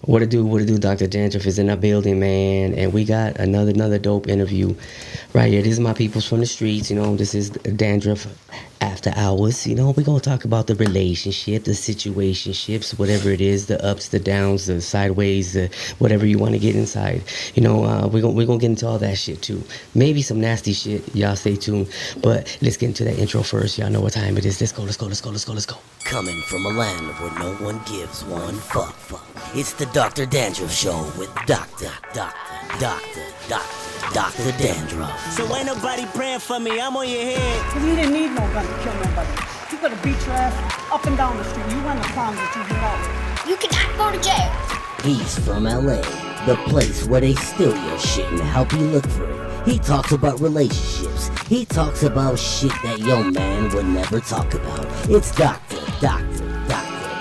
What to do, Dr. Dandruff is in the building, man, and we got another dope interview right here. These are my peoples from the streets, this is Dandruff After Hours. We're gonna talk about the relationship, the situationships, whatever it is, the ups, the downs, the sideways, whatever you want to get inside. We're gonna get into all that shit too. Maybe some nasty shit. Y'all stay tuned. But let's get into that intro first. Y'all know what time it is. Let's go. Coming from a land where no one gives one fuck. It's the Dr. Dandruff Show with Dr. Dandruff. So ain't nobody praying for me, I'm on your head. Because you didn't need no gun to kill nobody. You could have beat your ass up and down the street. You run the crimes that you did out. You cannot go to jail. He's from LA, the place where they steal your shit and help you look for it. He talks about relationships. He talks about shit that your man would never talk about. It's Dr. Dandruff.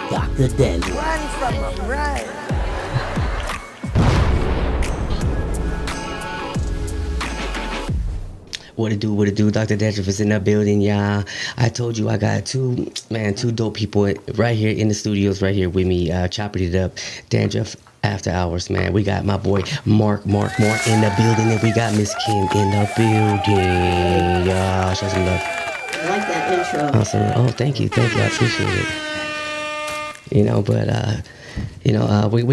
Run from him, run. What it do? Dr. Dandruff is in the building, y'all. I told you I got two dope people right here in the studios, right here with me, chopping it up. Dandruff After Hours, man. We got my boy Mark in the building, and we got Ms.Kim in the building. Y'all, show some love. I like that intro. Awesome. Oh, thank you. I appreciate it. We're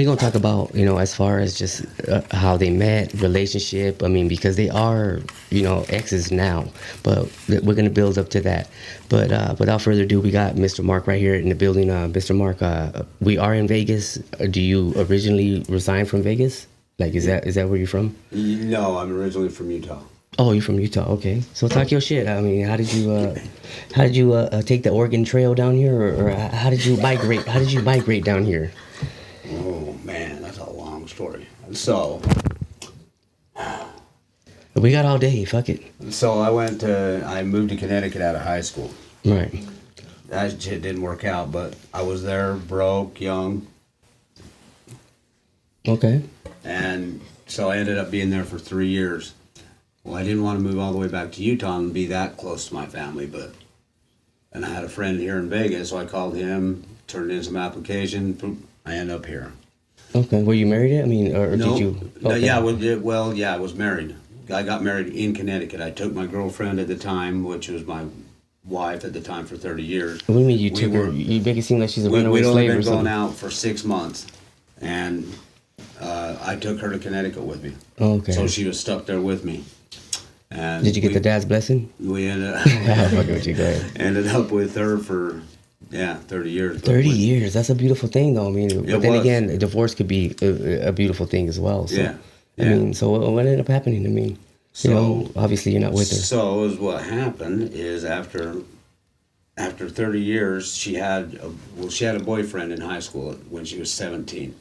going to talk about, as far as just how they met, relationship. I mean, because they are, exes now, but we're going to build up to that. But without further ado, we got Mr.Mark right here in the building. Mr.Mark, we are in Vegas. Do you originally reside from Vegas? Like, is that where you're from? No, I'm originally from Utah. Oh, you're from Utah. Okay. So talk your shit. I mean, how did you take the Oregon Trail down here, or how did you migrate? How did you migrate down here? Oh man, that's a long story. So We got all day. Fuck it. So I moved to Connecticut out of high school. Right. That shit didn't work out, but I was there broke, young. Okay. And so I ended up being there for 3 years. Well, I didn't want to move all the way back to Utah and be that close to my family, and I had a friend here in Vegas, so I called him, turned in some application, boom, I end up here. Okay. Were you married? I mean, or no, did you? Okay. Yeah, I was married. I got married in Connecticut. I took my girlfriend at the time, which was my wife at the time for 30 years. What do you mean you took her? You make it seem like she's a runaway We'd slave only or been something. going out for 6 months, and I took her to Connecticut with me. Okay. So she was stuck there with me. And Did you get the dad's blessing? We ended up, Fuck with you, go ahead. ended up with her for 30 years. 30 years. That's a beautiful thing, though. I mean, but then was. again, a divorce could be a beautiful thing as well. So, Yeah. I mean, so what ended up happening? I mean, obviously you're not with her. So what happened is after 30 years, she had a boyfriend in high school when she was 17,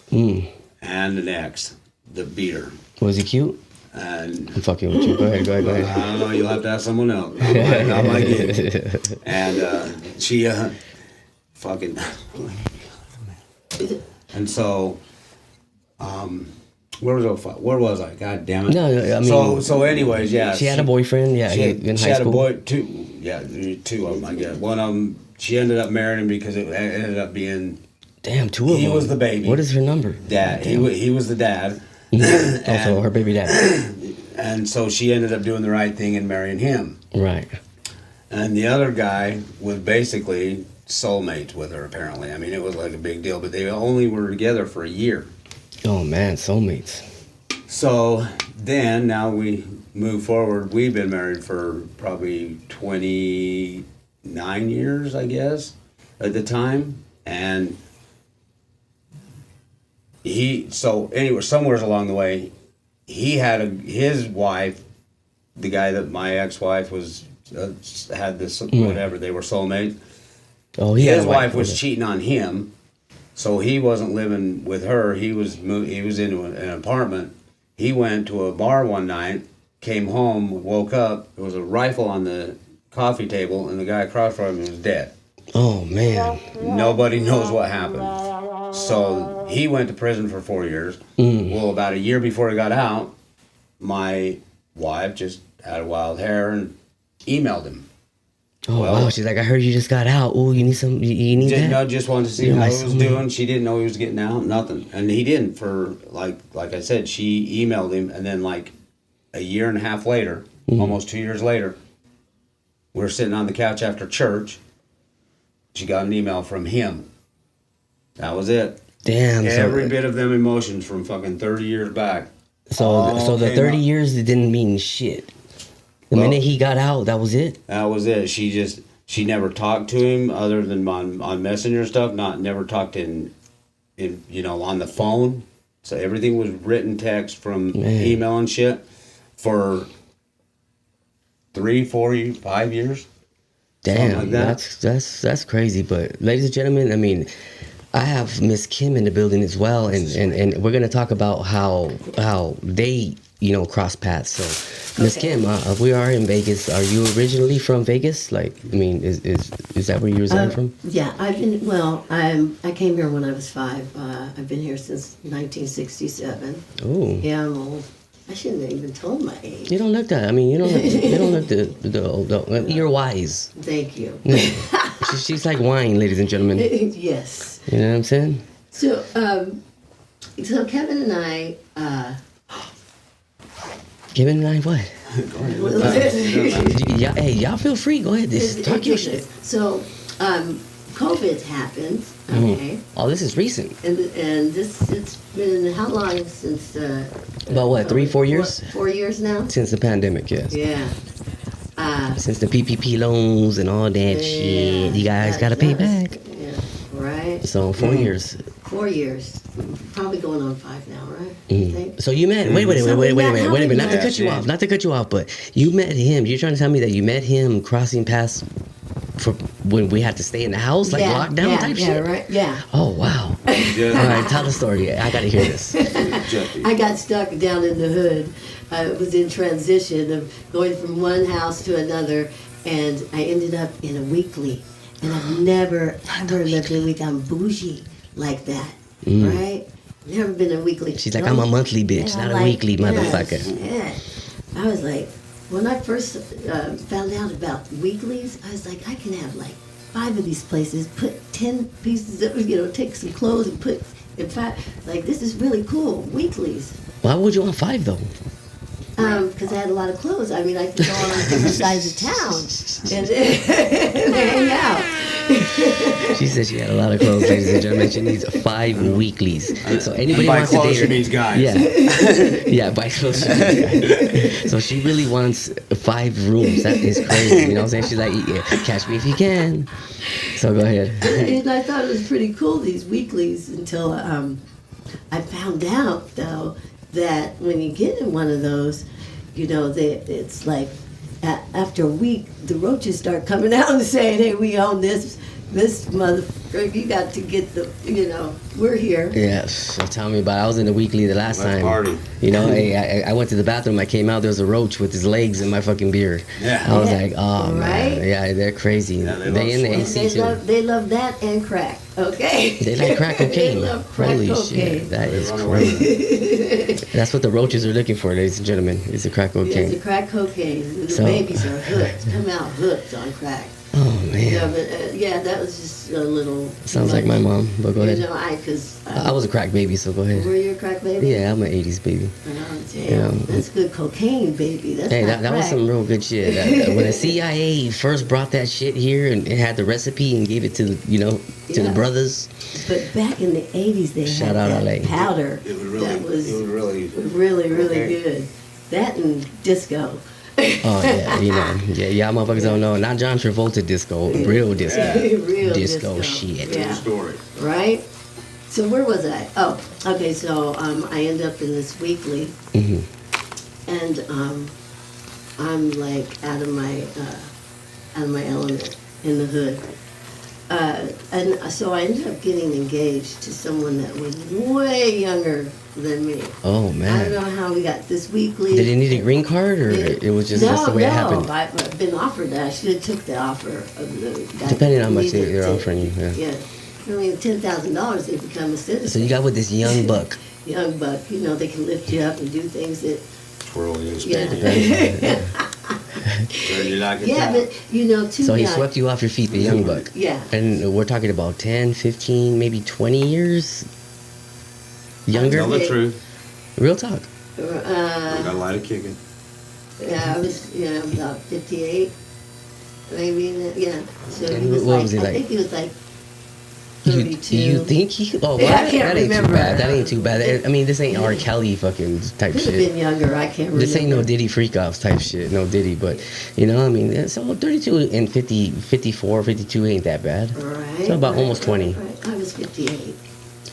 and an ex that beat her. Was he cute? And I'm fucking with you. Go ahead. I don't know. You'll have to ask someone else. Not my kid. And she fucking. And so, where was I? God damn it. No, I mean. So anyways, yeah. She had a boyfriend. Yeah, in high school. Two of them. I guess one of them. She ended up marrying him because it ended up being. Damn, two of them. He was the baby. What is her number? Dad. He was the dad. Also, her baby dad. And so she ended up doing the right thing and marrying him. Right. And the other guy was basically soulmates with her, apparently. I mean, it was like a big deal, but they only were together for a year. Oh, man, soulmates. So then, now we move forward. We've been married for probably 29 years, I guess, at the time. And somewhere along the way, he had his wife, the guy that my ex-wife was, had this, whatever, they were soulmates. Oh, his wife was cheating on him, so he wasn't living with her. He was into an apartment. He went to a bar one night, came home, woke up. There was a rifle on the coffee table, and the guy across from him was dead. Oh, man. Nobody knows what happened. So he went to prison for 4 years. Well, about a year before he got out, my wife just had wild hair and emailed him. Oh Well, wow, she's like, I heard you just got out. Oh, you need some. You need Just, that. no, just wanted to see You're how my he was soulmate. doing. She didn't know he was getting out. Nothing, and he didn't. For like I said, she emailed him, and then like a year and a half later, almost 2 years later, we were sitting on the couch after church. She got an email from him. That was it. Damn. Every bit of them emotions from fucking 30 years back. So all the came 30 out. years it didn't mean shit. The Well- minute he got out, that was it. That was it. She never talked to him other than on Messenger stuff. Never talked in on the phone. So everything was written text from Man. email and shit for 3, 4, 5 years. Something Damn, like that. that's crazy. But ladies and gentlemen, I mean, I have Ms.Kim in the building as well, and we're gonna talk about how they cross paths. So Ms.Kim, we are in Vegas. Are you originally from Vegas? Like, I mean, is that where you reside from? Yeah, I came here when I was 5. I've been here since 1967. Oh, Yeah, I'm old. I shouldn't have even told my age. you don't look that. I mean, you don't look the you're wise. Thank you. She's like wine, ladies and gentlemen. Yes. You know what I'm saying? So, Kevin and I, Kevin and I, what? Y'all feel free. Go ahead. Just talk your shit. So, COVID happened, okay? Oh, this is recent. And it's been how long since? About what, 3-4 years? 4 years now. Since the pandemic, yes. Yeah. Since the PPP loans and all that shit, you guys gotta pay back. Yeah. Right. So 4 years. 4 years. Probably going on 5 now, right? You think? So you met. Wait a minute. Not to cut you off. Not to cut you off, but you met him. You're trying to tell me that you met him crossing paths for when we had to stay in the house, like lockdown type shit. Right. Yeah. Oh wow. All right, tell the story. I gotta hear this. I got stuck down in the hood. I was in transition of going from one house to another, and I ended up in a weekly. And I've never, ever lived in a weekly. I'm bougie like that, right? Never been a weekly. She's like, I'm a monthly bitch, not a weekly motherfucker. Yeah. I was like, when I first found out about weeklies, I was like, I can have like 5 of these places, put 10 pieces of, take some clothes and put in 5. Like, this is really cool, weeklies. Why would you want 5 though? Because I had a lot of clothes. I mean, I could go on different sides of town and hang out. She said she had a lot of clothes, ladies and gentlemen. She needs 5 weeklies. So anybody By wants to clothes, date her, she needs guys. Yeah, yeah, by clothes. She needs guys. So she really wants 5 rooms. That is crazy. You know what I'm saying? She's like, yeah, catch me if you can. So go ahead. And I thought it was pretty cool, these weeklies, until I found out, though, that when you get in one of those, it's like after a week, the roaches start coming out and saying, hey, we own this motherfucker, you got to get we're here. Yes, so tell me about it. I was in the weekly the last Let's time. party. Hey, I went to the bathroom. I came out. There was a roach with his legs in my fucking beard. Yeah. I was like, oh Right? man, yeah, they're crazy. Yeah, they they in the love AC too. They love that and crack, okay? They like crack cocaine. They love crack Holy cocaine. shit, that is run away with crazy. That's what the roaches are looking for, ladies and gentlemen. Is the crack Yeah, cocaine. the crack cocaine. The So- babies are hooked, come out hooked on crack. Oh man, Yeah, but that was just a little. sounds like my mom. But go ahead. Because I was a crack baby, so go ahead. Were you a crack baby? Yeah, I'm an '80s baby. Oh, damn. Yeah. That's good cocaine, baby. That's Hey, not that was crack. some real good shit. When the CIA first brought that shit here and it had the recipe and gave it to the Yeah. brothers. But back in the 80s, they Shout had out that LA. powder It was really, that was really. really Okay. good. That and disco. Oh yeah, y'all motherfuckers don't know. Not John Travolta disco, real disco, Real disco shit. Yeah. Story. Right? So where was I? Oh, okay. So I end up in this weekly, Mhm. and I'm like out of my element in the hood. And so I ended up getting engaged to someone that was way younger than me. Oh I don't man, know how we got this weekly. did he need a green card or it was just that's the way it happened? I've been offered that. I should have took the offer of the guy. Depending on how much needed they're to- offering you. Yeah. Yeah. I mean, $10,000, they become a citizen. So you got with this young buck. Young buck, they can lift you up and do things that, Twirl you, yeah. spin. Turn you like a Yeah, tap. but you know, too. So he young. swept you off your feet, the young buck. Yeah. And we're talking about 10, 15, maybe 20 years younger. Tell the truth. Real talk. I got a lot of kicking. Yeah, I was about 58, maybe. Yeah. So And he was what like, was he like? I think he was like You, 32. you think he? Oh, Yeah, I what? can't That ain't remember. too bad. That ain't too bad. I mean, this ain't R. Kelly fucking type Could have shit. been younger. I can't remember. This ain't no Diddy freak offs type shit. No Diddy, but you know, I mean, so 32 and 50, 54, 52 ain't that bad. Right. So about right, almost 20. Right. I was 58.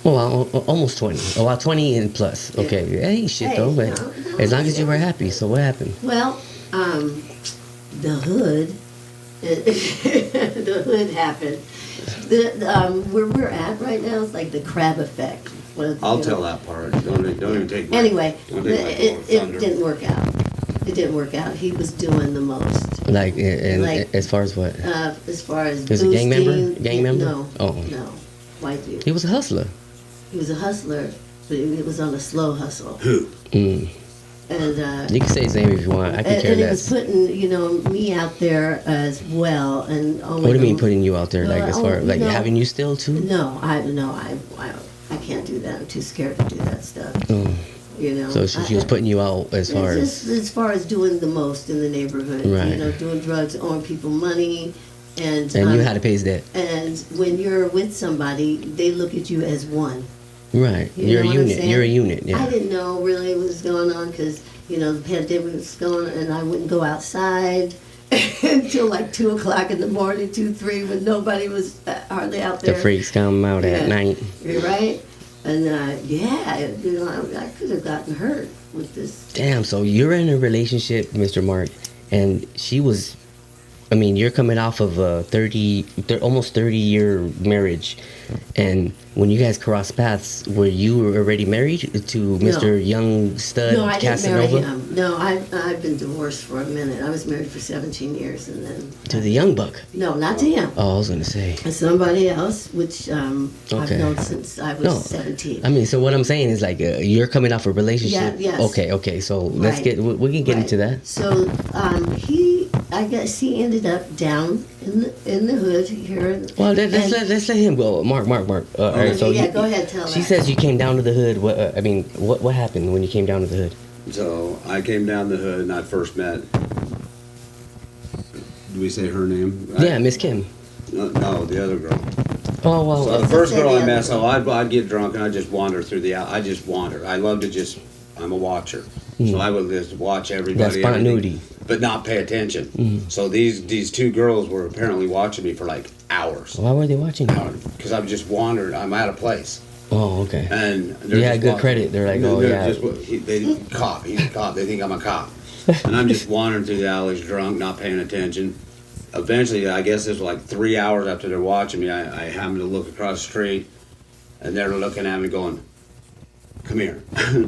Well, almost 20. Oh, well, 20 and plus. Okay, that ain't shit Hey, though. But no, as long as you were happy. So what happened? Well, the hood, the hood happened. Where we're at right now is like the crab effect. I'll tell that part. Don't even take my. Anyway, don't take my it thunder. didn't work out. It didn't work out. He was doing the most. Like, and Like- as far as what? As far as He was a gang member? boosting- Gang member? No. Oh. No. White dude. He was a hustler. He was a hustler, but it was on a slow hustle. Who? Mm. And You can say his name if you want. I can and care it was less. putting, me out there as well. And only What do you mean the- putting you out there? Like as far like no. having you still too? No, I can't do that. I'm too scared to do that stuff. Oh. You know. So she was putting you out as far as. Just as far as doing the most in the neighborhood. Right. Doing drugs, owing people money, and And you had to pay his debt. And when you're with somebody, they look at you as one. Right. You You're a know what I'm unit. saying? You're a unit. I Yeah. didn't know really what was going on because the pandemic was going, and I wouldn't go outside until like 2 o'clock in the morning, 2, 3, when nobody was hardly out The there. freaks come out Yeah. at night. You're right. And I could have gotten hurt with this. Damn. So you're in a relationship, Mr. Mark, and she was. I mean, you're coming off of a almost 30-year marriage, and when you guys crossed paths, were you already married to Mr. Young Stud No, I didn't marry Casanova? him. No, I've been divorced for a minute. I was married for 17 years, and then To the young buck. no, not to him. Oh, I was gonna say. Somebody else, which I've Okay. known since I was No, 17. I mean, so what I'm saying is like you're coming off a relationship. Yeah, yes. Okay. So let's Right. we can get Right. into that. So I guess he ended up down in the hood here. Well, let's and- let him go. Mark. All right. So yeah, go ahead, tell She that. says you came down to the hood. What happened when you came down to the hood? So I came down the hood and I first met. Do we say her name? Yeah, Ms. Kim. No, the other girl. Oh well. So the first say girl the I met, other so I'd get drunk and I'd just wander through I just wander. I love to just. I'm a watcher, so I would just watch everybody. That's spontaneity. everything, but not pay attention. So these two girls were apparently watching me for like hours. Why were they watching you? Because I've just wandered. I'm at a place. Oh, okay. And You had good credit. They're like, oh, yeah. They cop. He's a cop. They think I'm a cop. And I'm just wandering through the alleys, drunk, not paying attention. Eventually, I guess it was like 3 hours after they're watching me. I happened to look across the street, and they're looking at me, going, "Come here."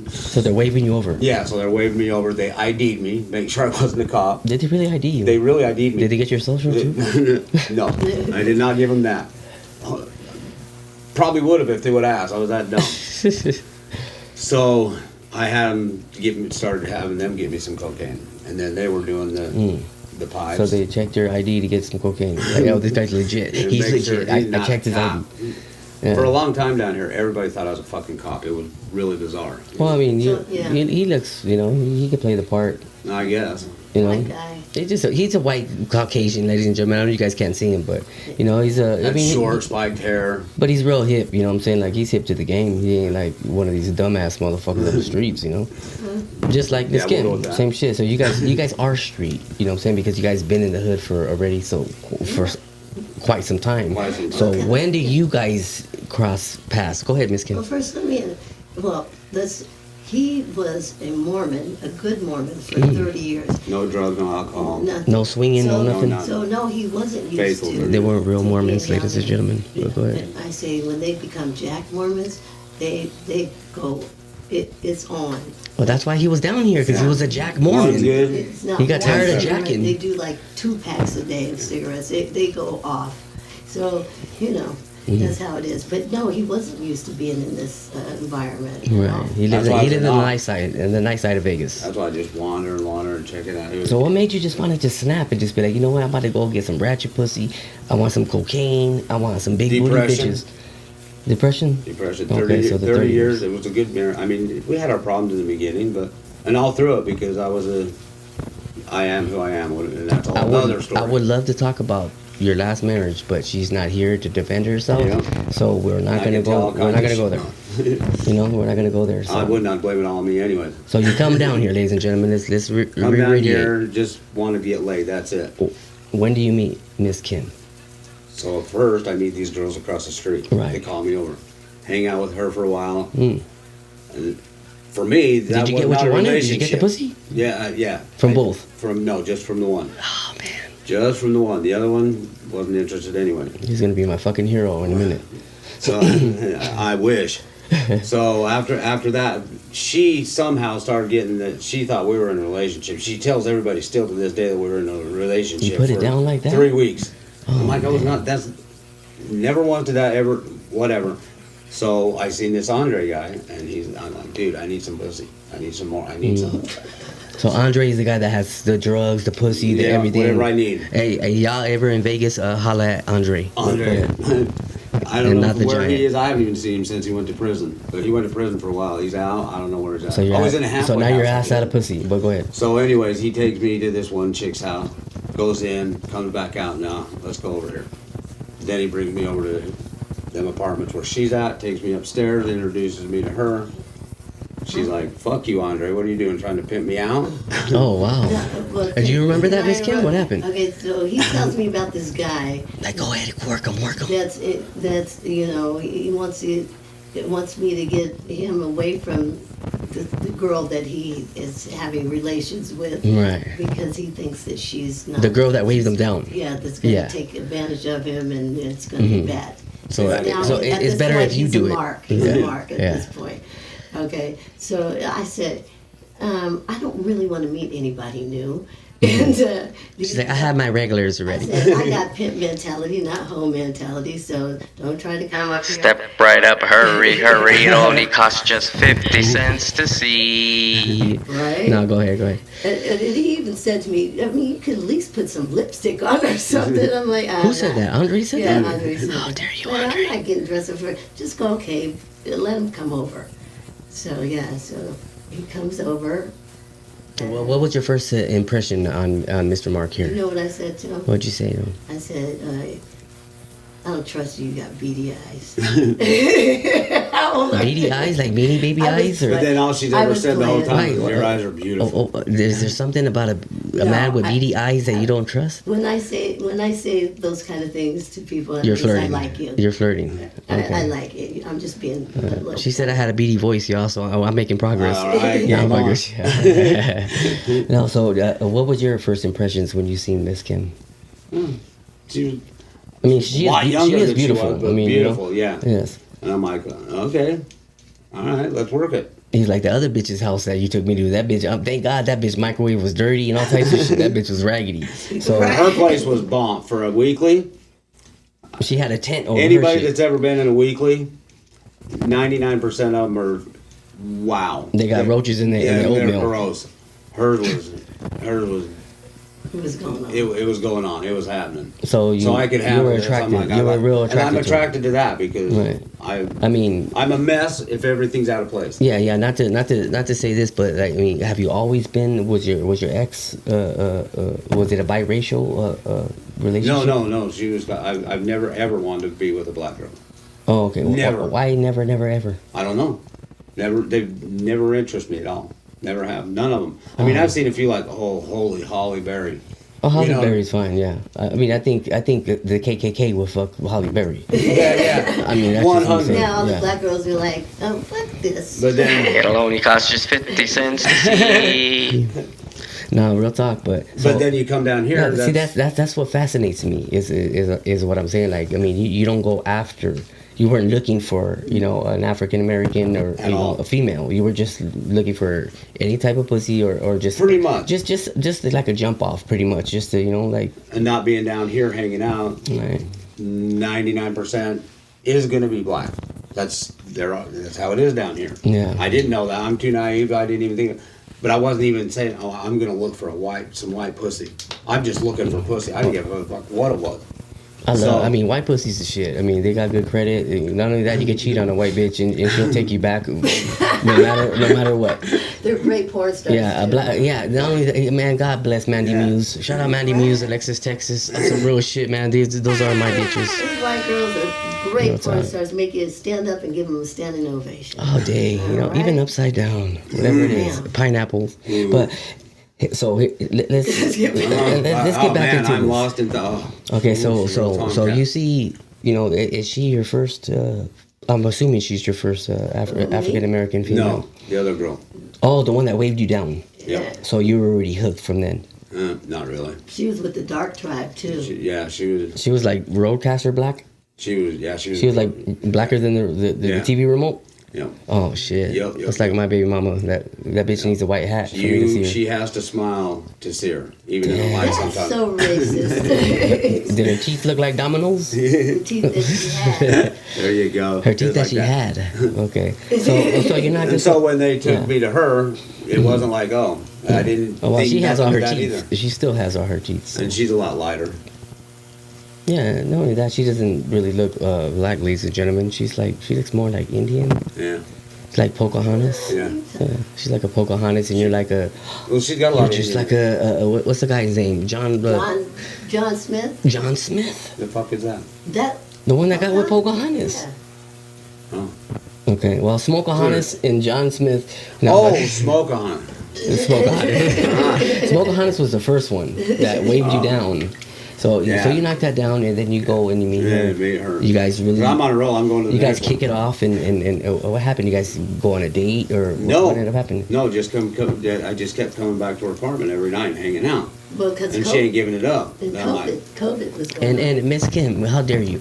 So they're waving you over. Yeah. So they're waving me over. They ID'd me, make sure I wasn't a cop. Did they really ID you? They really ID'd me. Did they get your social too? No, I did not give them that. Probably would have if they would have asked. I was that dumb. So I had them started having them give me some cocaine, and then they were doing the pipes. So they checked your ID to get some cocaine. Like, oh, this guy's legit. And He's make sure legit. he's I not checked his a cop. ID. Yeah. For a long time down here, everybody thought I was a fucking cop. It was really bizarre. Well, I mean, So, yeah. he looks, he could play the part, I guess. White guy. He's a white Caucasian, ladies and gentlemen. I know you guys can't see him, but he's Had short, spiked hair. but he's real hip. You know what I'm saying? Like he's hip to the game. He ain't like one of these dumbass motherfuckers on the streets. Just like Ms. Yeah, Kim, we'll go with that. same shit. So you guys are street. You know what I'm saying? Because you guys been in the hood for quite some time. Quite some time. So when do you guys cross paths? Go ahead, Ms. Kim. Well, first he was a Mormon, a good Mormon for 30 years. No drugs, no alcohol. Nothing. No swinging, no nothing. No, So no, he wasn't used Faithful to. to They weren't real to Mormons, being ladies and down gentlemen. there. But go ahead. And I say when they become Jack Mormons, they go. It's on. Well, that's why he was down here, because he was a Jack Mormon. One's good. It's not He got one tired of cigarette. jacking. They do like 2 packs a day of cigarettes. They go off. So That's how it is. But no, he wasn't used to being in this environment. Right. He lives That's why I in said the no. nice side of Vegas. That's why I just wander and check it out. So what made you just want to just snap and just be like, you know what, I'm about to go get some ratchet pussy. I want some cocaine. I want some big booty Depression. bitches. Depression? 30, so the 30 years, it was a good marriage. I mean, we had our problems in the beginning, and all through it because I am who I am, and that's all another story. I would love to talk about your last marriage, but she's not here to defend herself. Yeah. So we're not gonna go. We're not gonna go there. You know, we're not gonna go there. So. I would not blame it all on me anyway. So you come down here, ladies and gentlemen. Let's Come down here, just want to get laid. That's it. When do you meet Miss Kim? So at first, I meet these girls across the street. Right. They call me over, hang out with her for a while. Mm. And for me, that Did you was get what not you a wanted? Did relationship. you get the pussy? Yeah, yeah. From both? Just from the one. Oh man, Just from the one. The other one wasn't interested anyway. he's gonna be my fucking hero in a minute. So I wish. So after that, she somehow started getting that she thought we were in a relationship. She tells everybody still to this day that we were in a relationship. You put it for down like that? 3 weeks. Oh, I'm like, I was man. not. That's never wanted that ever. Whatever. So I seen this Andre guy, and I'm like, dude, I need some pussy. I need some more. I need some. So Andre is the guy that has the drugs, the pussy, the Yeah, everything. whatever I need. Hey, y'all ever in Vegas? Holla at Andre. Andre. I And don't not know the where giant. he is. I haven't even seen him since he went to prison. But he went to prison for a while. He's out. I don't know where he's at. So you're he's in a halfway so now you're house. ass out of pussy. But go ahead. So anyways, he takes me to this one chick's house, goes in, comes back out. Now let's go over here. Then he brings me over to them apartments where she's at, takes me upstairs, introduces me to her. She's like, fuck you, Andre. What are you doing, trying to pimp me out? Oh wow. Well, Do you remember that, Miss Kim? What happened? Okay, so he tells me about this guy. Like, go ahead, work him. That's it. That's he wants me to get him away from the girl that he is having relations with. Right. Because he thinks that she's not The girl that waved him down. Yeah, that's going to Yeah. take advantage of him, and it's going to be bad. So, Now, so at it's this better point, if you he's do a it. Mark. He's Yeah. a Mark at Yeah. this point. Okay, so I said, I don't really want to meet anybody new. And She's like, I have my regulars I already. said, I got pimp mentality, not hoe mentality, so don't try to come up here. Step right up, hurry, it only costs just 50 cents to see. Right? No, go ahead. And he even said to me, I mean, you could at least put some lipstick on or something. I'm like, Who said that? Andre said Yeah, that? Andre said How that. dare you, But Andre? I'm not getting dressed up for just go, okay, let him come over. So, yeah, so he comes over. Well, what was your first impression on Mr. Mark You here? know what I said to him? What'd you say to him? I said, I don't trust you, you got beady eyes. Beady eyes, like beanie baby I was eyes, or But then all she's I ever was said the whole playing. time is, Right. your eyes are beautiful. is there something about a No, man with I- beady eyes that you don't trust? When I say those kind of things to people, it You're means flirting. I like you. You're flirting. Okay. I like it. I'm just being a little. She said I had a beady voice, y'all, so I'm making progress. All right, Yeah, come I'm on. progress. No, so what was your first impressions when you seen Miss Kim? She was I mean, a she lot is younger than beautiful. she was, but I mean, beautiful, yeah. Yes. And I'm like, okay, all right, let's work it. He's like the other bitch's house that you took me to. That bitch, thank God that bitch microwave was dirty and all types of shit. That bitch was raggedy. So Her place was bomb for a weekly. she had a tent over her Anybody shit. that's ever been in a weekly, 99% of them are wow. They got roaches in the they're oatmeal. gross. Hers was. What was going on? It was going on. It was happening. So you, So I could you handle were this. I'm attracted. like, You were real and attracted. I'm to her. attracted to that because Right. I mean, I'm a mess if everything's out of place. yeah. Not to say this, but like, I mean, have you always been? Was your ex? Was it a biracial relationship? No. She was. I've never ever wanted to be with a black girl. Oh, okay. Never. Why never ever? I don't know. Never. They've never interested me at all. Never have. None of them. I mean, I've seen a few like, oh, holy Holly Berry. Oh, Holly You know- Berry's fine. Yeah. I mean, I think the KKK will fuck Holly Berry. Yeah. I mean, that's just 100. insane. Now all the Yeah. black girls are like, oh, fuck this. But then, It'll only cost just 50 cents to see. No, real talk, but but then you come down here. yeah, see, that's what fascinates me is what I'm saying. Like, I mean, you don't go after. You weren't looking for, an African American or At all. a female. You were just looking for any type of pussy or just Pretty much. just like a jump off, pretty much. Just to like and not being down here hanging out. right. 99% is going to be black. That's how it is down here. Yeah. I didn't know that. I'm too naive. I didn't even think. But I wasn't even saying, oh, I'm going to look for some white pussy. I'm just looking for pussy. I didn't give a fuck what it was. I mean, white pussy's the shit. I mean, they got good credit. Not only that, you can cheat on a white bitch and she'll take you back no matter what. They're great porn stars. Yeah, not only that, man, God bless Mandy Muse. Shout out Mandy Muse, Alexis, Texas. That's some real shit, man. Those are my bitches. These white girls are great porn stars. Make you stand up and give them a standing ovation. Oh, dang. Even upside down, whatever it is. Pineapple. But... So let's get back into I'm this. lost in thought. Okay, so you see, is she your first? I'm assuming she's your first African American female. No, the other girl. Oh, the one that waved you down. Yeah. So you were already hooked from then. Not really. She was with the dark tribe too. She was. She was like roadcaster black. She was. She was like blacker than the TV remote. Yep. Oh shit. Yep. That's like my baby mama. That bitch needs a white hat for me to see her. She has to smile to see her, even in the light That's sometimes. so racist. Did her teeth look like dominoes? The teeth that she had. There you go. Her teeth that she had. Okay. So you're not. And so when they took me to her, it wasn't like, oh, I didn't. Oh, well, think she has all her that teeth. either. She still has all her teeth. So. And she's a lot lighter. Yeah, not only that, she doesn't really look black, ladies and gentlemen. She looks more like Indian. Yeah. It's like Pocahontas. Yeah. She's like a Pocahontas, and you're like a. Well, she's got a lot of. Just like what's the guy's name? John Smith. John Smith. The fuck is that? The one that got with Pocahontas. Yeah. Oh. Okay, well, Smokahontas and John Smith. Smokahontas. Smokahontas was the first one that waved you down. So you knock that down, and then you go and you meet her. Yeah, meet her. You guys really. I'm on a roll. I'm going to the You guys next kick it off, and what happened? You guys go on a date, or No. what ended up happening? No, just come. I just kept coming back to her apartment every night and hanging out. Well, because And she ain't giving it up. And I'm like, COVID was going on. And Ms.Kim, how dare you?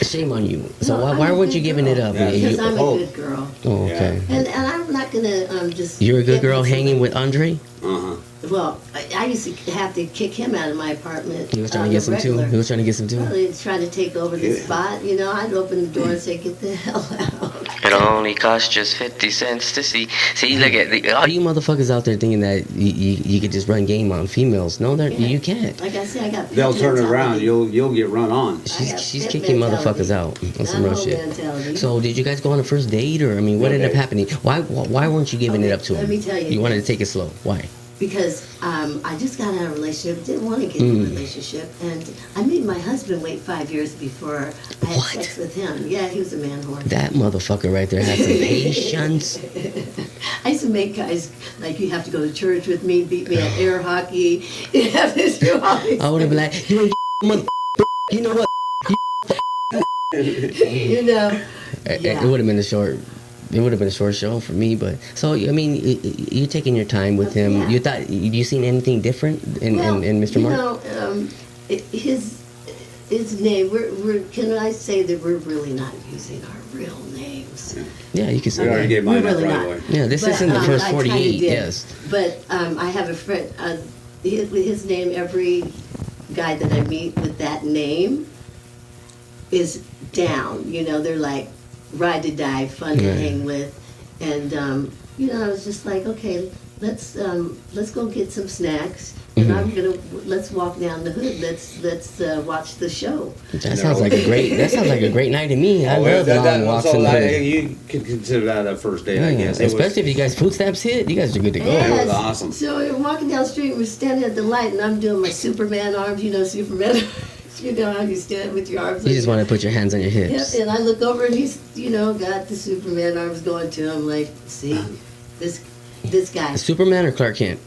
Shame on you. So No, why I'm a weren't you good giving girl. it up? Yeah. Because I'm a Oh. good girl. Oh, okay. And I'm not going to just... You're a good get girl with hanging somebody. with Andre? uh-huh. Well, I used to have to kick him out of my apartment. He was trying to get some too. regular. He was trying to get some too. Well, he was trying to take over the spot. I'd open the door and say, get the hell out. It only costs just 50 cents to see. See, look at the. All you motherfuckers out there thinking that you could just run game on females. No, you can't. Like I said, I got They'll pit turn it mentality. around. You'll get run on. She's pit kicking mentality. motherfuckers out. That's some Not real whole shit. mentality. So did you guys go on a first date, or what ended up Okay. happening? Why weren't you giving it up to him? Let me tell you. You wanted to take it slow. Why? Because I just got out of a relationship, didn't want to get in a relationship, and I made my husband wait 5 years before I had What? sex with him. Yeah, he was a man whore. That motherfucker right there has some patience. I used to make guys like, you have to go to church with me, beat me at air hockey, you have to do all these I would have been like, you ain't mother. You know what? you know. It would have been a short. It would have been a short show for me, but so I mean, you're taking your time with him. Yeah. You thought you seen anything different in Mr. Mark? His name. We're can I say that we're really not using our real names? Yeah, you can say I already that. gave mine We're up really right not. away. Yeah, this But, isn't the first I kinda 48. did. Yes. But I have a friend. His name. Every guy that I meet with that name is down. They're like ride to die, fun to Right. hang with, and I was just like, okay, let's go get some snacks, and let's walk down the hood. Let's watch the show. That sounds like a great night to me. I love long walks in the hood. You could consider that a first date, I Yeah, guess. It was- especially if you guys food stamps hit, you guys are good to go. Yeah. It was awesome. So we're walking down the street, we're standing at the light, and I'm doing my Superman arms. Superman. You know how you stand with your arms. You just want to put your hands on your Yep, hips. and I look over and he's, got the Superman arms going to him. Like, see, this guy. Superman or Clark Kent?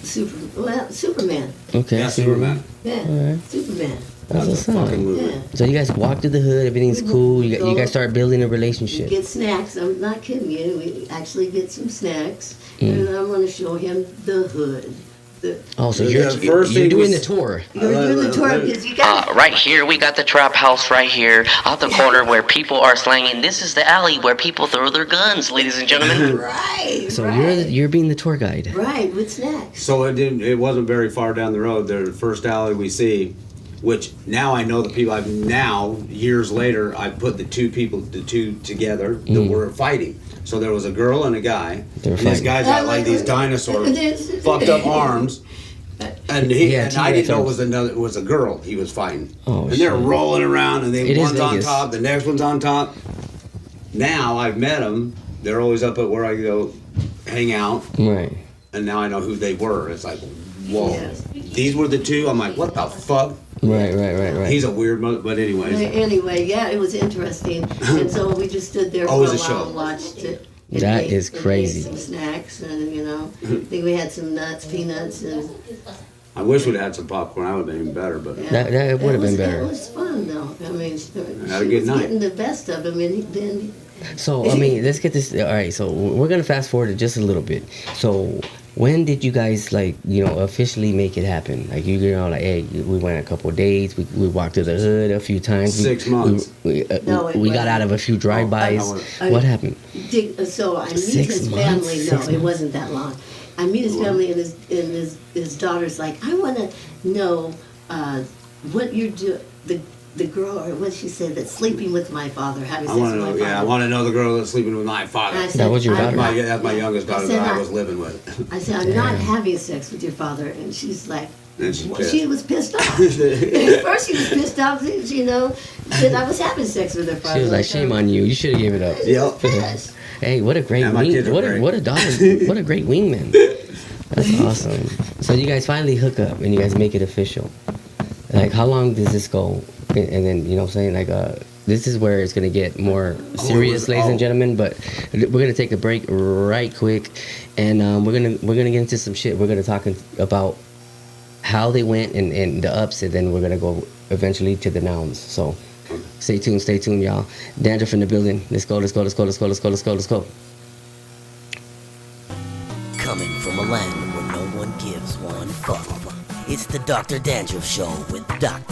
Superman. Okay, Yeah, Superman. Yeah, Alright. Superman. That's That's what's a up. fucking movie. Yeah. So you guys walk to the hood, everything's cool. You guys start building a relationship. Get snacks. I'm not kidding you. We actually get some snacks, Mm. and I'm going to show him the hood. Oh, so The you're first doing thing the was- tour. You're doing the tour because you got. Right here, we got the trap house right here, out the corner where people are slanging. This is the alley where people throw their guns, ladies and gentlemen. Right. So right. you're being the tour guide. Right, with snacks. So it wasn't very far down the road. The first alley we see, which now I know the people I've now, years later, I put the two together that were fighting. So there was a girl and a guy. And this guy's got like these dinosaurs, fucked up arms. And I didn't know it was a girl he was fighting. Oh, and they're rolling around, and one's on top, the next one's on top. Now I've met them. They're always up at where I go hang out. Right. And now I know who they were. It's like, whoa. Yes. These were the two? I'm like, what the fuck? Right. He's a weird mother, but anyways. Anyway, yeah, it was interesting. And so we just stood there for a while and watched it. That is crazy. Some snacks and, I think we had some nuts, peanuts, and... I wish we'd had some popcorn. That would have been even better, but... Yeah. That would have been better. It was fun, though. I mean, had a good night. Getting the best of him, and then... So, let's get this... All right, so we're going to fast forward just a little bit. So... When did you guys officially make it happen? Like hey, we went a couple of days. We walked to the hood a few times. 6 months. We got out of a few drive-bys. What happened? So I meet his family. No, it wasn't that long. I meet his family, and his daughter's like, I want to know what you're doing. The girl, or what she said, that's sleeping with my father. Having sex with my father. Yeah, I want to know the girl that's sleeping with my father. That was your daughter? That's my youngest daughter that I was living with. I said, I'm not having sex with your father. And she's like, she was pissed off. At first she was pissed off, that I was having sex with her father. She was like, shame on you. You should have gave it up. Yep. Yes. Hey, what a great what a daughter. What a great wingman. That's awesome. So you guys finally hook up and you guys make it official. Like, how long does this go? And then, this is where it's going to get more serious, ladies and gentlemen, but we're going to take a break right quick, and we're going to get into some shit. We're going to talk about how they went and the ups, and then we're going to go eventually to the nouns. So stay tuned, y'all. Dandruff in the building. Let's go. Coming from a land where no one gives one fuck. It's the Dr. Dandruff Show with Dr.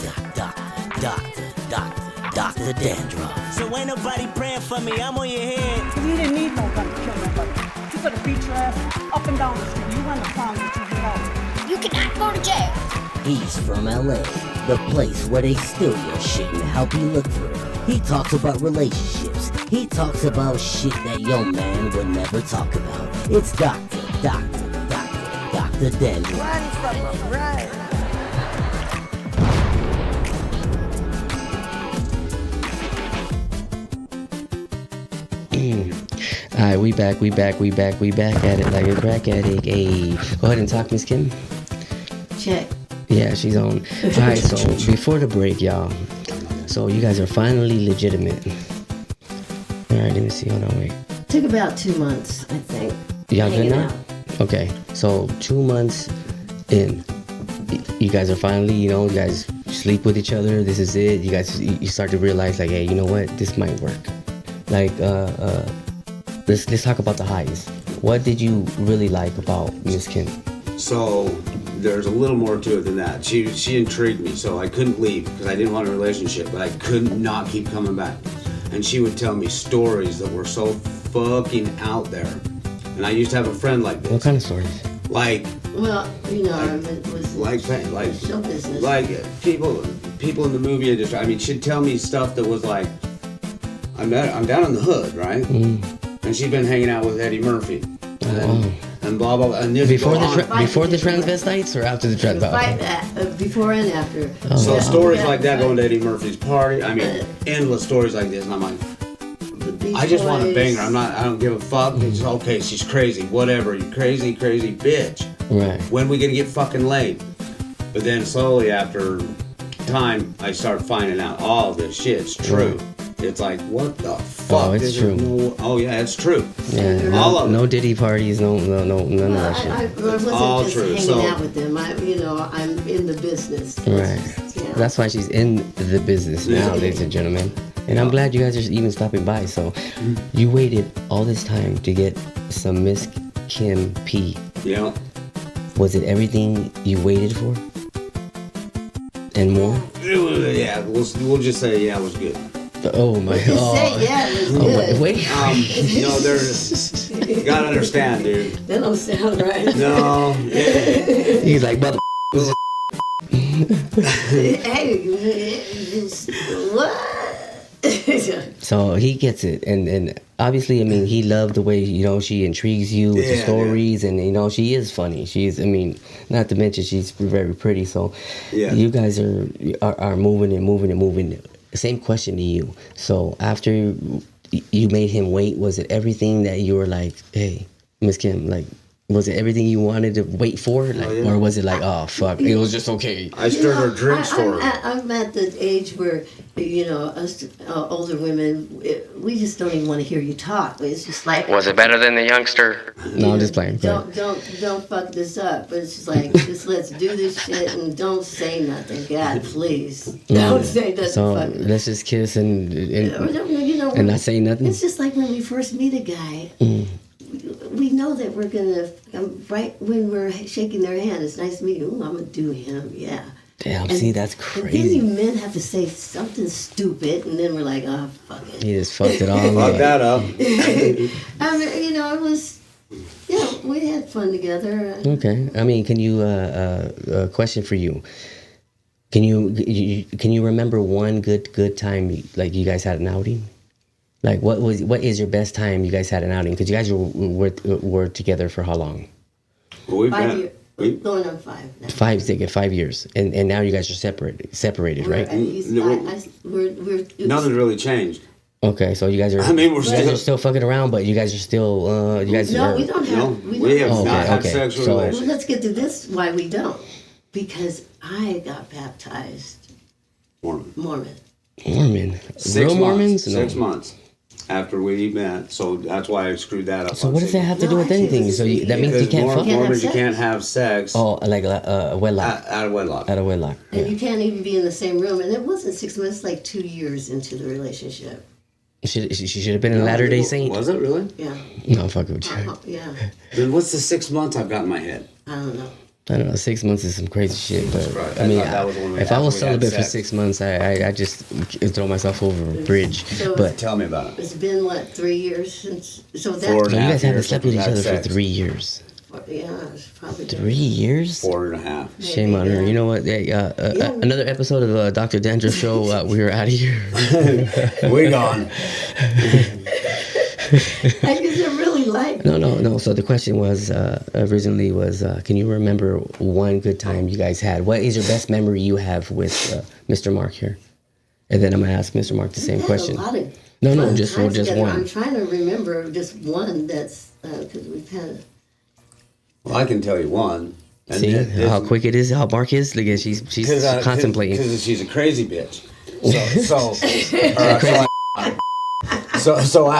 Dandruff. So ain't nobody praying for me, I'm on your head. You didn't need no gun to kill nobody. You better beat your ass up and down the street. You run the clowns that you get out. You cannot go to jail. He's from LA, the place where they steal your shit and help you look for it. He talks about relationships. He talks about shit that your man would never talk about. It's Dr. Dandruff. Run from him, run. All right, we back at it like a crack addict. Hey, go ahead and talk, Ms.Kim. Check. Yeah, she's on. All right, so before the break, y'all. So you guys are finally legitimate. All right, let me see. Hold on, wait. Took about 2 months, I think. Y'all good now? Okay, so 2 months in, you guys are finally, you guys sleep with each other. This is it. You start to realize, like, hey, you know what? This might work. Like, let's talk about the highs. What did you really like about Ms.Kim? So there's a little more to it than that. She intrigued me, so I couldn't leave because I didn't want a relationship, but I could not keep coming back. And she would tell me stories that were so fucking out there. And I used to have a friend like this. What kind of stories? Like, well, it was like show business. Like people in the movie industry. I mean, she'd tell me stuff that was like, I'm down in the hood, right? And she'd been hanging out with Eddie Murphy. And blah blah blah. And before the transvestites or after the transvestites? Before and after. Oh, so stories like that, going to Eddie Murphy's party. I mean, endless stories like this, and I'm like, I just want to bang her. I don't give a fuck. It's okay. She's crazy. Whatever. You crazy bitch. Right. When we gonna get fucking laid? But then slowly after time, I start finding out all this shit's true. Right. It's like, what the fuck? Oh, it's true. Yeah, it's true. Yeah, all of it. No Diddy parties, none of that shit. I wasn't all just true. hanging out with them. I'm in the business. Right. Yeah. That's why she's in the business now, ladies and gentlemen. And I'm glad you guys are even stopping by. So you waited all this time to get some Ms.Kim P. Yeah. Was it everything you waited for? And more? Yeah, we'll just say it was good. Oh my god. It was good. Wait. There's you gotta understand, dude. That don't sound right. No. He's like, brother. what? So he gets it, and obviously, I mean, he loved the way she intrigues you with the stories, and she is funny. She's, I mean, not to mention she's very pretty. So you guys are moving and moving and moving. Same question to you. So after you made him wait, was it everything that you were like, hey, Ms. Kim, like? Was it everything you wanted to wait for? Like, or was it like, oh, fuck, it was just okay? I stirred her drinks for her. I'm at the age where, us older women, we just don't even want to hear you talk. It's just like... Was it better than the youngster? No, I'm just playing. Don't fuck this up. But it's just like, just let's do this shit and don't say nothing. God, please. Don't say nothing. So fucking. let's just kiss and not say nothing? It's just like when we first meet a guy... We know that we're gonna right when we're shaking their hand. It's nice to meet you. Ooh, I'm gonna do him, yeah. Damn, and, see, that's crazy. And then you men have to say something stupid, and then we're like, oh, fuck it. He just fucked it all up. Fuck that up. I mean, it was, we had fun together. Okay, I mean, can you a question for you? Can you remember one good time like you guys had an outing? Like, what is your best time you guys had an outing? Because you guys were together for how long? Well, 5 years. Going on 5 now. 5 years. And now you guys are separated, right? Nothing's really changed. Okay, so you guys are. I mean, you guys are still fucking around, but you guys are still. You guys. No, we don't have. No, we have not had sexual relations. Well, let's get to this. Why we don't? Because I got baptized. Mormon. Real 6 Mormons? months. 6 months after we met, so that's why I screwed that up. So what does that have to do with anything? So that means you can't fuck. Mormons, you can't have sex. Oh, like a wedlock. Out of wedlock. Out of wedlock. And you can't even be in the same room. And it wasn't 6 months, like 2 years into the relationship. She should have been a Latter-day Saint. Was it really? Yeah. No, fuck with you. Yeah. Then what's the 6 months I've got in my head? I don't know. 6 months is some crazy shit, but Right. I mean, that was when if I was after we had celibate for sex. 6 months, I just throw myself over a bridge. So But Tell me about it. it's been, what, 3 years since... So that... 4 so you and a half guys haven't years slept with each since we've other had for sex. 3 years. Yeah, it's probably... 3 years? 4.5. Shame on her. You know what? Another episode of Dr. Dandruff Show. We're out of here. We gone. I guess I really like... No. So the question was originally was, can you remember one good time you guys had? What is your best memory you have with Mr. Mark here? And then I'm gonna ask Mr. Mark the same question. No, just together. one. I'm trying to remember just one that's... Because we've had... Well, I can tell you one. And See how quick it is, how Mark is? Look at she's contemplating. Because she's a crazy bitch. So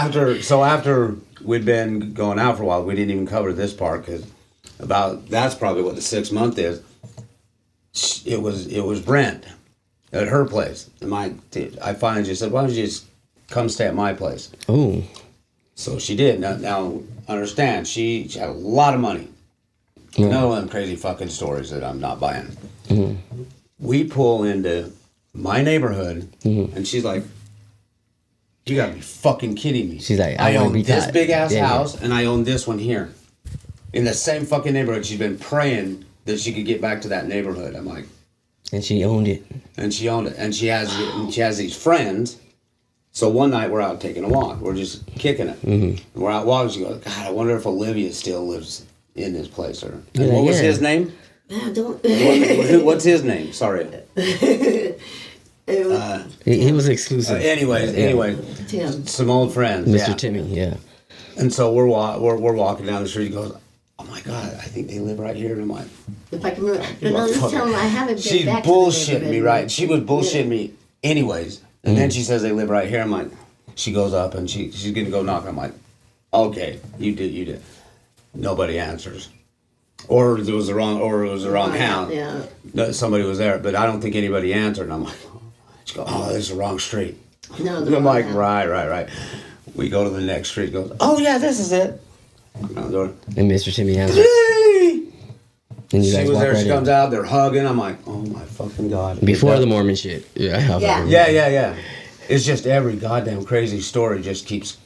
after we'd been going out for a while, we didn't even cover this part because that's probably what the 6 month is. It was Brent at her place, and I finally just said, "Why don't you just come stay at my place?" Oh, so she did. Now understand, she had a lot of money. Yeah. None of them crazy fucking stories that I'm not buying. Mm-hmm. We pull into my neighborhood, Mm-hmm. and she's like, "You gotta be fucking kidding me!" She's like, "I wanna own be this tied." big ass Yeah. house, and I own this one here, in the same fucking neighborhood." She's been praying that she could get back to that neighborhood. I'm like, and she owned it. and she owned it, and she has these friends. So one night we're out taking a walk. We're just kicking it. Mm-hmm. We're out walking. She goes, "God, I wonder if Olivia still lives in this place." Or Yeah, what was yeah. his name? Don't... What's his name? Sorry. He was exclusive. Anyway, Tim. some old friends. Mr. Yeah. Timmy, yeah. And so we're walking down the street. He goes, "Oh my God, I think they live right here." And I'm like, If I can remember... No, just tell them I haven't been she's back to the bullshitting me, neighborhood. right? She was bullshitting me anyways. And then she says they live right here. I'm like, she goes up and she's going to go knock. I'm like, okay, you did. Nobody answers. Or it was the wrong house. Yeah. No, somebody was there, but I don't think anybody answered. And I'm like, she goes, "Oh, this is the wrong street." No, And I'm like, right. We go to the next street. Goes, "Oh yeah, this is it." Knock on the door. And Mr. Timmy answers. Hey! And you She guys was walk there. right She in. comes out. They're hugging. I'm like, "Oh my fucking God!" Before the Mormon shit. Yeah. Yeah. It's just every goddamn crazy story just keeps.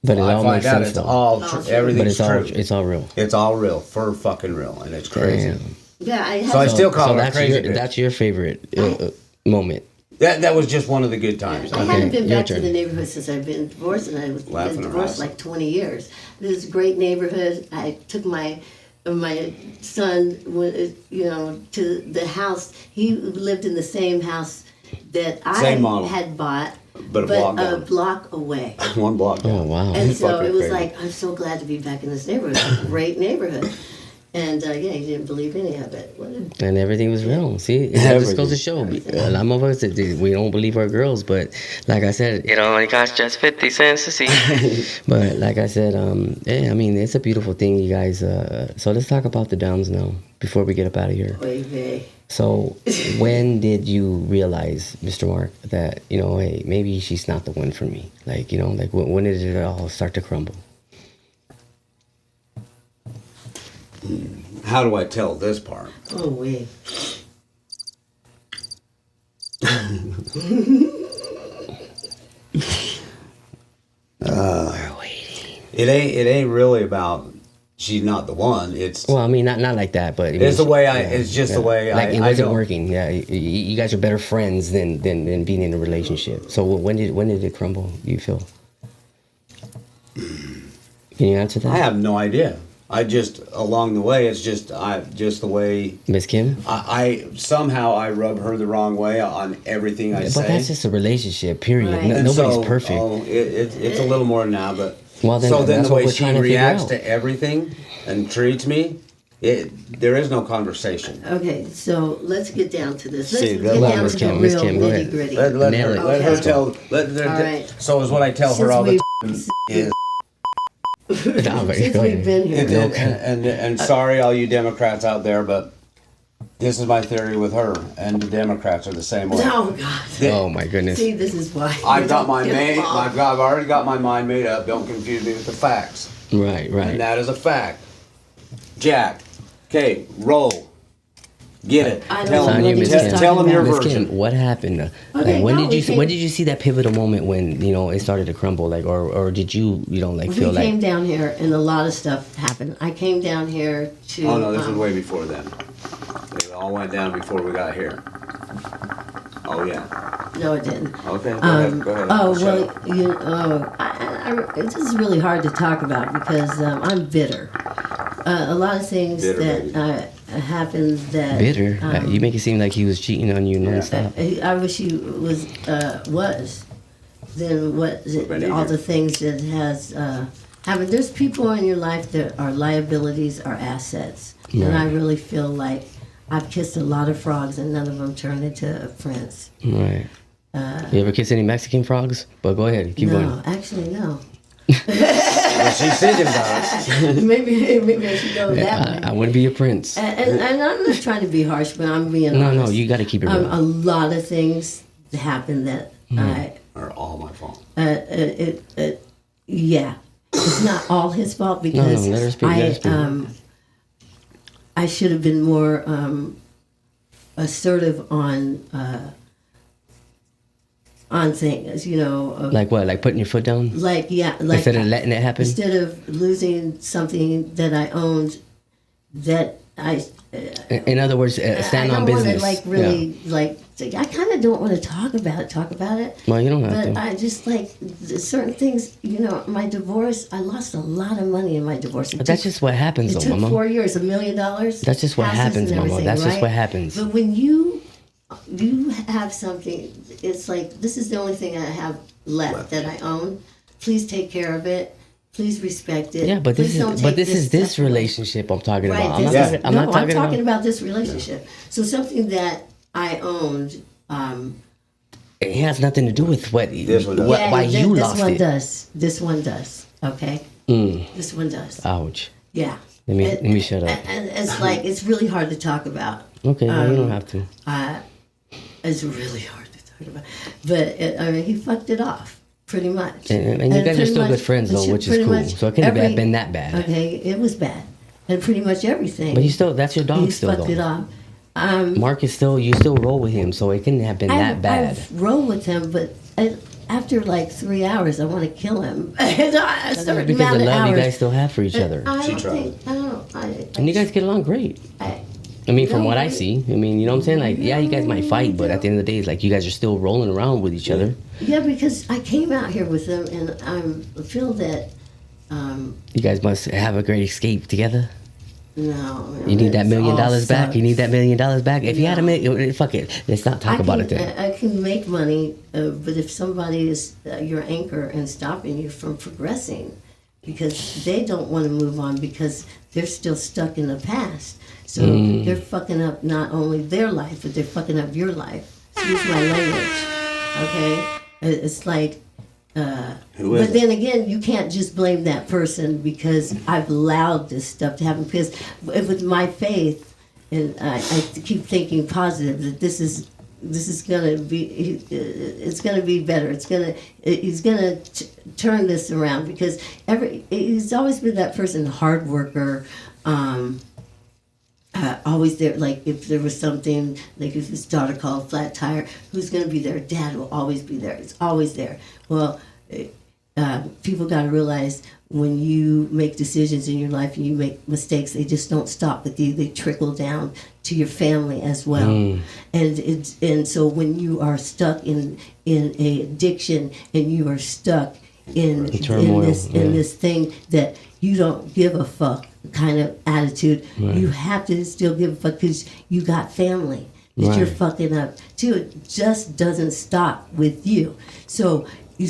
But it all I makes find out sense it's though. all Oh, everything's But true. it's all real. It's all real, for fucking real, and it's crazy. Damn. Yeah, I So I have. still call her that's crazy your bitch. that's your favorite So I crazy bitch. that's your favorite moment. That was just one of the good times. I haven't been your back to turn. the neighborhood since I've been divorced, and I've Laughing been her divorced ass like off. 20 years. This is a great neighborhood. I took my son, to the house. He lived in the same house that I Same model. had bought, But a block a down. block away. One block down. Oh wow. And so fucking it was crazy. like, I'm so glad to be back in this neighborhood. It's a great neighborhood. And yeah, he didn't believe any of it. What a- And everything was wrong. See, that just goes to show. A lot of us, we don't believe our girls, but like I said, It only costs just 50 cents to see. but like I said, yeah, I mean, it's a beautiful thing, you guys. So let's talk about the downs now before we get up out of here. Oy vey. So when did you realize, Mr. Mark, that, hey, maybe she's not the one for me? Like, when did it all start to crumble? How do I tell this part? Oh, wait. We're waiting. It ain't really about she's not the one. It's Well, I mean, not like that, but it's the way it's just the way like I it wasn't don't- working. Yeah, you guys are better friends than being in a relationship. So when did it crumble? You feel? Can you answer that? I have no idea. I just along the way, it's just the way Ms. Kim. I somehow I rub her the wrong way on everything I But say. that's just a relationship. Period. Right. And Nobody's so, perfect. It's a little more now, but Well, then so then that's the what way we're she trying to figure reacts out. to everything and treats me, there is no conversation. Okay, so let's get down to this. Let's See, get that- down Well, to Ms. the Kim, Ms. real Kim, go ahead. nitty gritty. Let Nail her, it. let her Okay. tell. All right. So is what I tell her Since all the we've- time is. No, but Since go we've ahead. been here. And sorry, all you Democrats out there, but this is my theory with her, and the Democrats are the same way. Oh, God. Oh my goodness. See, this is why. I've you got don't my get along. I've already got my mind made up. Don't confuse me with the facts. Right. And that is a fact. Jack, okay, roll. Get it. I don't Tell know On him. you, what Ms. he's Kim. Tell him your Ms. version. Kim, what happened? Okay, Like, when no, did we you came- when did you see that pivotal moment when it started to crumble? Like, or did you We feel came like down here and a lot of stuff happened. I came down here to. Oh no, this was way before then. It all went down before we got here. Oh yeah. No, it didn't. Okay. Go ahead. Go ahead. Oh Shut well, up. this is really hard to talk about because I'm bitter. A lot of things Bitter, baby. that happened that bitter? You make it seem like he was cheating on you nonstop. I wish he was. Then what? But All either. the things that has happened. There's people in your life that are liabilities, are assets, and I really feel like I've kissed a lot of frogs and none of them turned into friends. Right. You ever kiss any Mexican frogs? But go ahead, keep no, going. actually, no. Well, she's thinking about it. maybe I should go that way. I want to be a prince. And I'm not trying to be harsh, but I'm being No, honest. no, you got to keep it real. A lot of things happened that Are all my fault. yeah, it's not all his fault because let her speak, let her speak. I should have been more assertive on things, Like what? Like putting your foot down like instead of letting it happen. instead of losing something that I owned, that I. In other words, stand I on don't want business. to like really like. I kind of don't want to talk about it. Well, you don't have But to. I just like certain things. My divorce. I lost a lot of money in my divorce. But that's just what happens, It though, took Mama. 4 years, $1 million. That's just what houses happens, and Mama. everything, That's just right? what happens. But when you have something, it's like this is the only thing I have left that I own. Please take care of it. Please respect it. Yeah, but Please don't take this stuff away. relationship I'm talking Right. about. I'm this not, is- I'm not talking about. this relationship. So something that I owned. It has nothing to do with what This one does. why you this lost one it. does. This one does. Okay. This one does. Ouch. Yeah. Let me shut up. And it's like it's really hard to talk about. Okay, well, you don't have to. It's really hard to talk about. But he fucked it off pretty much. And you guys are pretty still much- good friends, though, which is pretty cool. much So it couldn't have every- been that bad. Okay, it was bad, and pretty much everything. But that's your dog he still, fucked it though. off. Mark is you still roll with him, so it couldn't have been that bad. I roll with him, but after like 3 hours, I want to kill him. A certain Because amount the of love you hours. guys still have for each other. I She don't tried. think. I don't. And you guys get along great. I mean, from No, what I right? see, I mean, you know what I'm saying? Like, yeah, you guys might fight, but at the end of the day, it's like you guys are still rolling around with each other. Yeah, because I came out here with them, and I feel that. You guys must have a great escape together. No. You need that $1 million all back. You need sucks. that $1 million back. If you had a No. million, fuck it. Let's not talk about it then. I can make money, but if somebody is your anchor and stopping you from progressing, because they don't want to move on because they're still stuck in the past. So they're fucking up not only their life, but they're fucking up your life. Excuse my language. Okay? It's like, Who is but then again, you can't just blame that person because I've allowed this stuff to happen. Because with my faith, and I keep thinking positive that this is gonna be, it's gonna be better. He's gonna turn this around because he's always been that person, hard worker. Always there, like if there was something, like if his daughter called flat tire, who's going to be there? Dad will always be there. It's always there. Well, people got to realize when you make decisions in your life and you make mistakes, they just don't stop with you. They trickle down to your family as well. And so when you are stuck in a addiction and you are stuck in turmoil, this thing that you don't give a fuck kind of attitude, you have to still give a fuck because you got family that you're fucking up too. It just doesn't stop with you. So you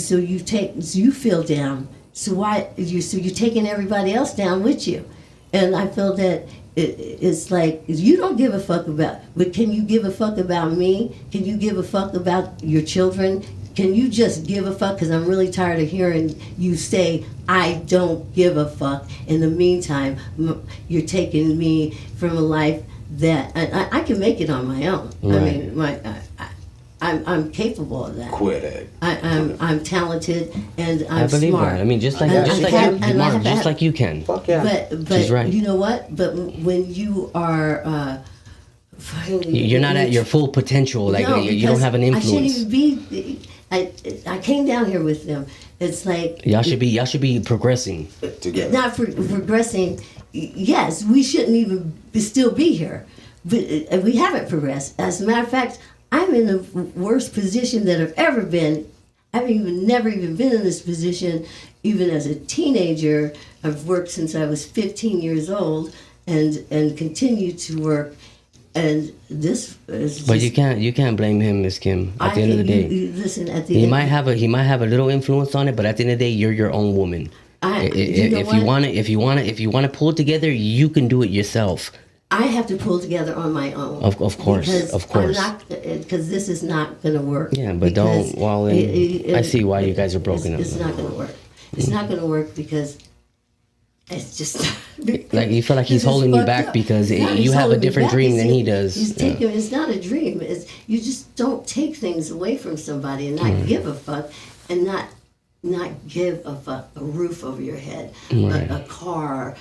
feel down. So you're taking everybody else down with you, and I feel that it's like you don't give a fuck about. But can you give a fuck about me? Can you give a fuck about your children? Can you just give a fuck? Because I'm really tired of hearing you say, I don't give a fuck. In the meantime, you're taking me from a life that I can make it on my own. Right. I mean, I'm capable of that. Quit it. I'm talented and I'm I believe smart. that. I mean, just like you can. Fuck yeah. But She's right. You know what? But when you are... You're not at your full potential. Like No, you don't have an because influence. I shouldn't even be. I came down here with them. It's like Y'all should be progressing. Together. not for progressing. Yes, we shouldn't even still be here, but we haven't progressed. As a matter of fact, I'm in the worst position that I've ever been. I've never even been in this position, even as a teenager. I've worked since I was 15 years old, and continue to work. And this is just, But you can't blame him, Ms. Kim. At the end of the day, listen. At the he end, might have a little influence on it, but at the end of the day, you're your own woman. If you want to pull it together, you can do it yourself. I have to pull together on my own. Of course, Because of course. Because this is not going to work. Yeah, but Because don't. Well, I see why you guys are broken up. It's not going to work. It's not going to work because it's just Like you feel like he's This is holding you fucked back up. because No, he's you have a holding me different back. dream than he He's does. taking. It's not a dream. You just don't take things away from somebody and not give a fuck and not give a fuck. A roof over your head, a car,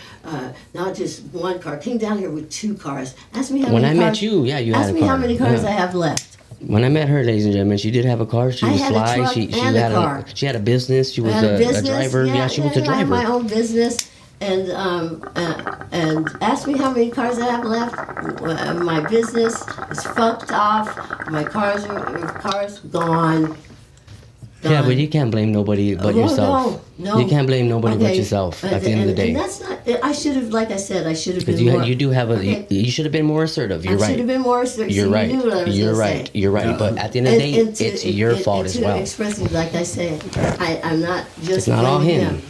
not just one car. Came down here with 2 cars. Ask me how When many I cars. met you, yeah, you had Ask a me car. how many cars Yeah. I have left. When I met her, ladies and gentlemen, she did have a car. She I was had a fly. truck She and a had car. she had a business. She was I had a a business. driver. Yeah, she was a I have my driver. own business, and ask me how many cars I have left. My business is fucked off. My cars gone. Yeah, but you can't blame nobody but yourself. No. You can't blame nobody but Okay, yourself at the end of the day. And that's not. I should have, like I said, I should have been Because more. you do have a. Okay. You should have been more assertive. You're I should right. have been more assertive. You're So right. You knew what I was You're gonna right. say. You're right. But at the end of the day, it's your fault as well. Expressing, like I say, I'm not just. It's not all blaming him.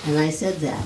And I said that.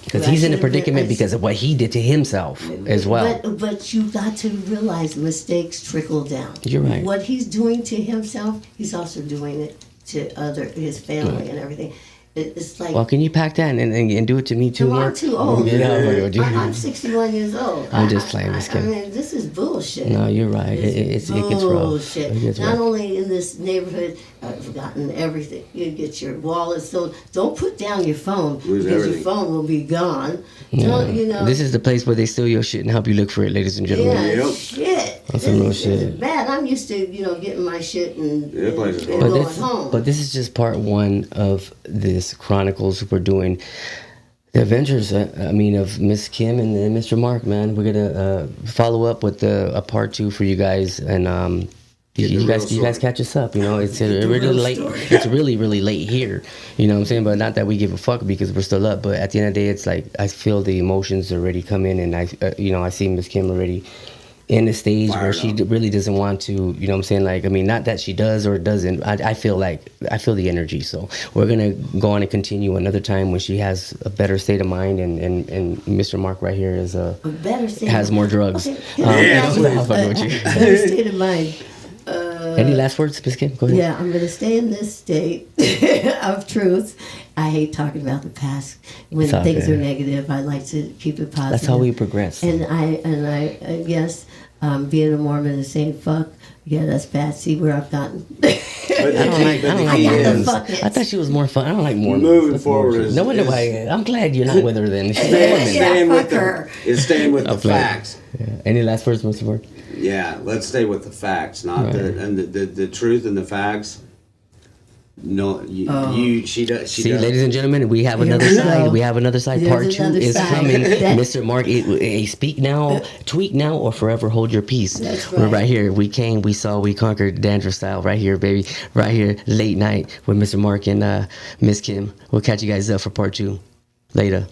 Because I he's in a should have been- predicament because of what he did to himself as well. But you got to realize mistakes trickle down. You're right. What he's doing to himself, he's also doing it to his family and everything. It's like. Well, can you pack that and do it to me too, No, I'm Mark? too old. Yeah, I'm 61 years old. I'm just playing, Ms. I Kim. mean, this is bullshit. No, you're right. It gets rough. Bullshit. It gets Not rough. only in this neighborhood, I've forgotten everything. You get your wallet stolen. Don't put down your phone Lose because everything. your phone will be gone. Yeah. Don't, you know. This is the place where they steal your shit and help you look for it, ladies and gentlemen. Yeah, Yep. shit. That's some real This is shit. bad. I'm used to, getting my shit and, Yeah, place is and horrible. going home. But this is just part 1 of this Chronicles we're doing. The adventures, I mean, of Miss Kim and Mr. Mark, man. We're gonna follow up with a part 2 for you guys, and you guys catch us up. You know, it's really late. It's really late here. You know what I'm saying? But not that we give a fuck because we're still up. But at the end of the day, it's like I feel the emotions already come in, and I see Miss Kim already in the stage where she really doesn't want to, you know what I'm saying? Like, I mean, not that she does or doesn't. I feel the energy. So we're going to go on and continue another time when she has a better state of mind and Mr. Mark right here is a better state has more drugs. Okay. I'll fuck with you. Better state of mind. Any last words, Ms. Kim? Go ahead. Yeah, I'm going to stay in this state of truth. I hate talking about the past. When things are negative, I like to keep it positive. That's how we progress. And I yes, being a Mormon and saying fuck, yeah, that's bad. See where I've gotten. I don't like Mormons. I thought she was more fun. I don't like Mormons. Moving forward. No wonder why. I'm glad you're not with her then. She's staying with the facts. Yeah. Any last words, Mr. Mark? Yeah, let's stay with the facts, not the truth and the facts. No, she does. See, ladies and gentlemen, we have another side. We have another side. Part 2 is coming. Mr. Mark, speak now, tweak now, or forever hold your peace. That's right. We're right here. We came, we saw, we conquered Dandruff style. Right here, baby. Right here, late night with Mr. Mark and Ms. Kim. We'll catch you guys up for part 2 later.